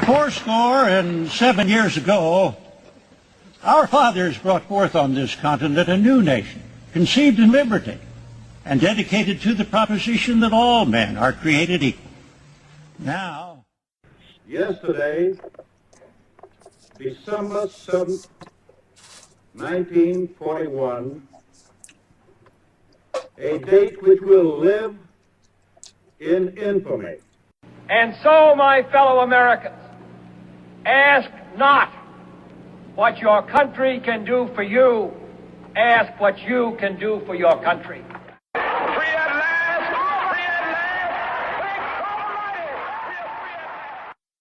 407 years ago, our fathers brought forth on this continent a new nation, conceived in liberty, and dedicated to the proposition that all men are created equal. Now, yesterday, December 7th, 1941, a date which will live in infamy. And so, my fellow Americans, ask not what your country can do for you, ask what you can do for your country. Free at last! Free at last! Thank God Almighty! We are free at last!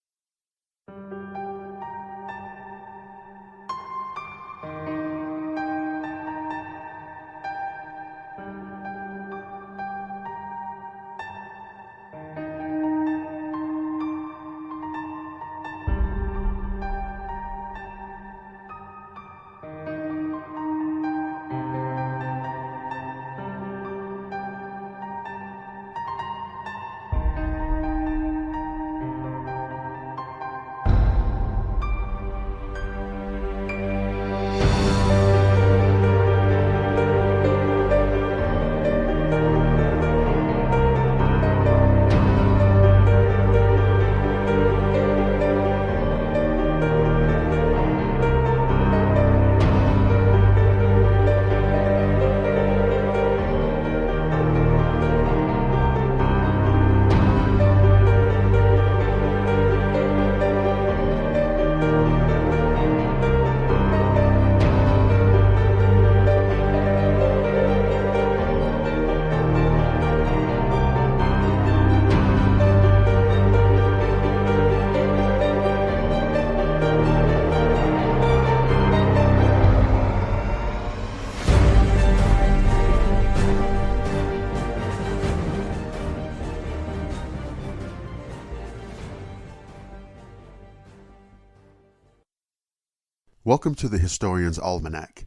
Welcome to the Historian's Almanac.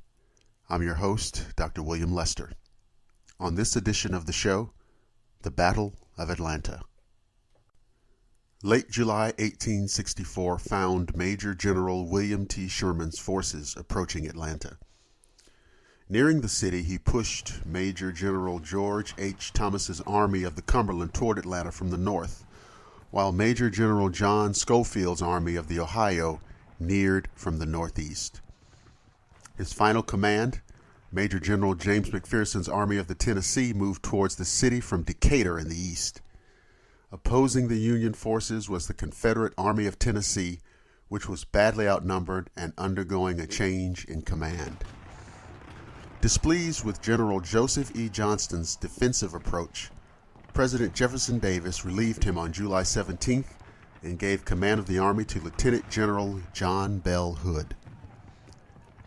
I'm your host, Dr. William Lester. On this edition of the show, the Battle of Atlanta. Late July 1864 found Major General William T. Sherman's forces approaching Atlanta. Nearing the city, he pushed Major General George H. Thomas's Army of the Cumberland toward Atlanta from the north, while Major General John Schofield's Army of the Ohio neared from the northeast. His final command, Major General James McPherson's Army of the Tennessee, moved towards the city from Decatur in the east. Opposing the Union forces was the Confederate Army of Tennessee, which was badly outnumbered and undergoing a change in command. Displeased with General Joseph E. Johnston's defensive approach, President Jefferson Davis relieved him on July 17th and gave command of the army to Lieutenant General John Bell Hood.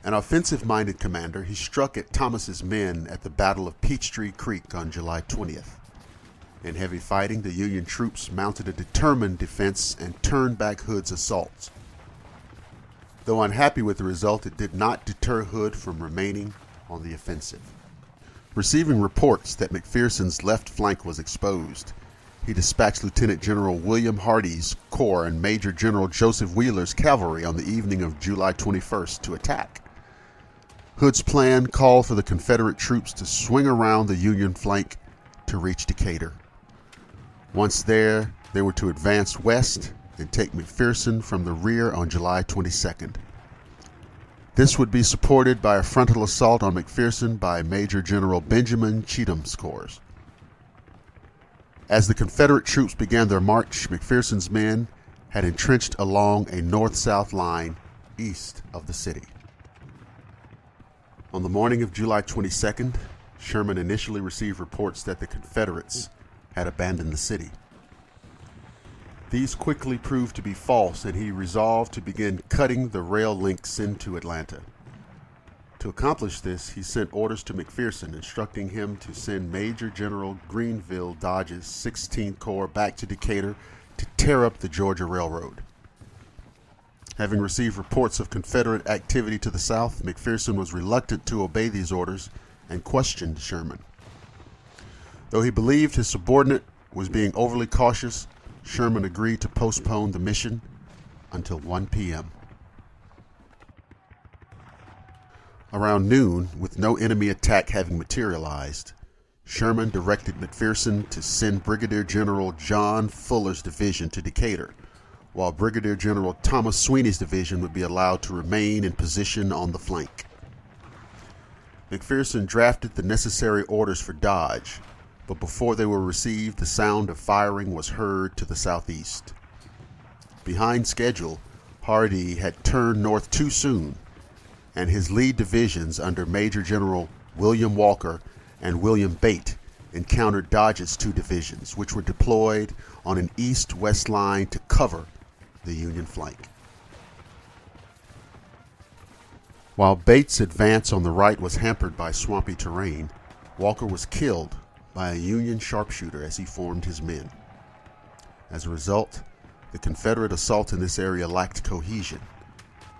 An offensive-minded commander, he struck at Thomas's men at the Battle of Peachtree Creek on July 20th. In heavy fighting, the Union troops mounted a determined defense and turned back Hood's assaults. Though unhappy with the result, it did not deter Hood from remaining on the offensive. Receiving reports that McPherson's left flank was exposed, he dispatched Lieutenant General William Hardee's corps and Major General Joseph Wheeler's cavalry on the evening of July 21st to attack. Hood's plan called for the Confederate troops to swing around the Union flank to reach Decatur. Once there, they were to advance west and take McPherson from the rear on July 22nd. This would be supported by a frontal assault on McPherson by Major General Benjamin Cheatham's corps. As the Confederate troops began their march, McPherson's men had entrenched along a north-south line east of the city. On the morning of July 22nd, Sherman initially received reports that the Confederates had abandoned the city. These quickly proved to be false, and he resolved to begin cutting the rail links into Atlanta. To accomplish this, he sent orders to McPherson, instructing him to send Major General Grenville Dodge's 16th Corps back to Decatur to tear up the Georgia Railroad. Having received reports of Confederate activity to the south, McPherson was reluctant to obey these orders and questioned Sherman. Though he believed his subordinate was being overly cautious, Sherman agreed to postpone the mission, until 1 p.m. Around noon, with no enemy attack having materialized, Sherman directed McPherson to send Brigadier General John Fuller's division to Decatur, while Brigadier General Thomas Sweeney's division would be allowed to remain in position on the flank. McPherson drafted the necessary orders for Dodge, but before they were received, the sound of firing was heard to the southeast. Behind schedule, Hardee had turned north too soon, and his lead divisions under Major General William Walker and William Bate encountered Dodge's two divisions, which were deployed on an east-west line to cover the Union flank. While Bate's advance on the right was hampered by swampy terrain, Walker was killed by a Union sharpshooter as he formed his men. As a result, the Confederate assault in this area lacked cohesion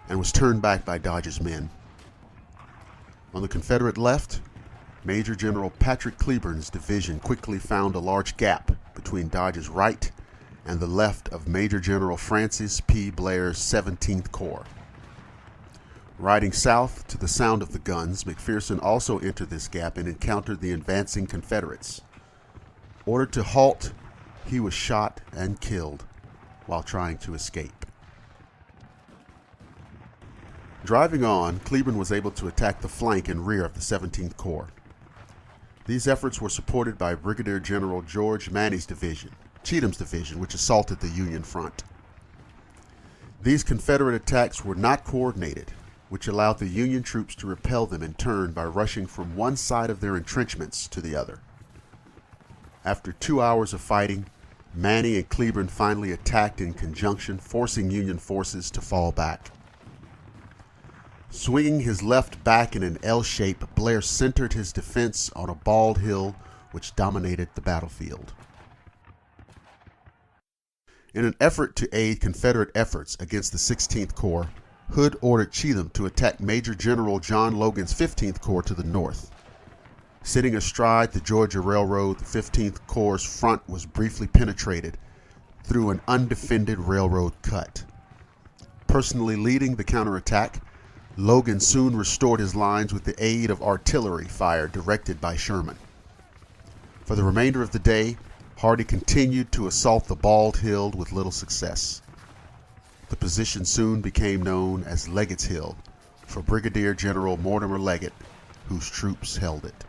and was turned back by Dodge's men. On the Confederate left, Major General Patrick Cleburne's division quickly found a large gap between Dodge's right and the left of Major General Francis P. Blair's 17th Corps. Riding south to the sound of the guns, McPherson also entered this gap and encountered the advancing Confederates. Ordered to halt, he was shot and killed while trying to escape. Driving on, Cleburne was able to attack the flank and rear of the 17th Corps. These efforts were supported by Brigadier General George Manny's division, Cheatham's division, which assaulted the Union front. These Confederate attacks were not coordinated, which allowed the Union troops to repel them in turn by rushing from one side of their entrenchments to the other. After 2 hours of fighting, Manny and Cleburne finally attacked in conjunction, forcing Union forces to fall back. Swinging his left back in an L shape, Blair centered his defense on a bald hill which dominated the battlefield. In an effort to aid Confederate efforts against the 16th Corps, Hood ordered Cheatham to attack Major General John Logan's 15th Corps to the north. Sitting astride the Georgia Railroad, the 15th Corps' front was briefly penetrated through an undefended railroad cut. Personally leading the counterattack, Logan soon restored his lines with the aid of artillery fire directed by Sherman. For the remainder of the day, Hardee continued to assault the Bald Hill with little success. The position soon became known as Leggett's Hill for Brigadier General Mortimer Leggett, whose troops held it.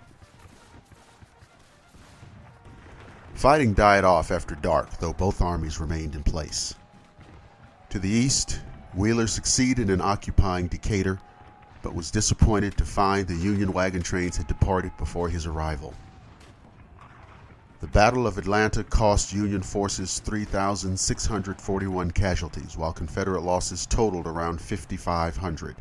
Fighting died off after dark, though both armies remained in place. To the east, Wheeler succeeded in occupying Decatur, but was disappointed to find the Union wagon trains had departed before his arrival. The Battle of Atlanta cost Union forces 3,641 casualties, while Confederate losses totaled around 5,500.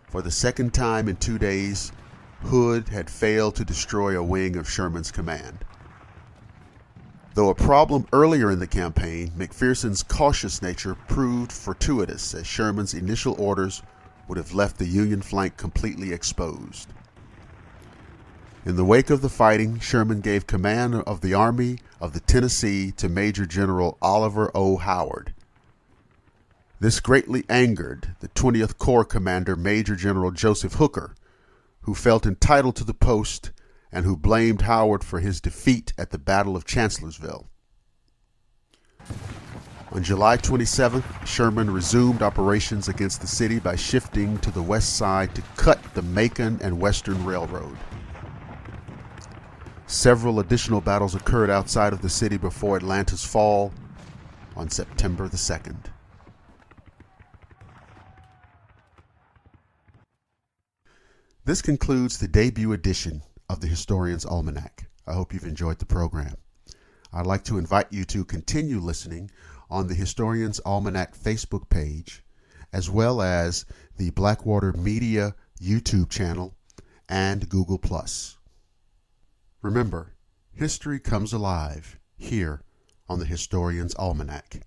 For the second time in 2 days, Hood had failed to destroy a wing of Sherman's command. Though a problem earlier in the campaign, McPherson's cautious nature proved fortuitous, as Sherman's initial orders would have left the Union flank completely exposed. In the wake of the fighting, Sherman gave command of the Army of the Tennessee to Major General Oliver O. Howard. This greatly angered the 20th Corps commander, Major General Joseph Hooker, who felt entitled to the post and who blamed Howard for his defeat at the Battle of Chancellorsville. On July 27th, Sherman resumed operations against the city by shifting to the west side to cut the Macon and Western Railroad. Several additional battles occurred outside of the city before Atlanta's fall on September the 2nd. This concludes the debut edition of the Historian's Almanac. I hope you've enjoyed the program. I'd like to invite you to continue listening on the Historian's Almanac Facebook page, as well as the Blackwater Media YouTube channel and Google+. Remember, history comes alive here on the Historian's Almanac.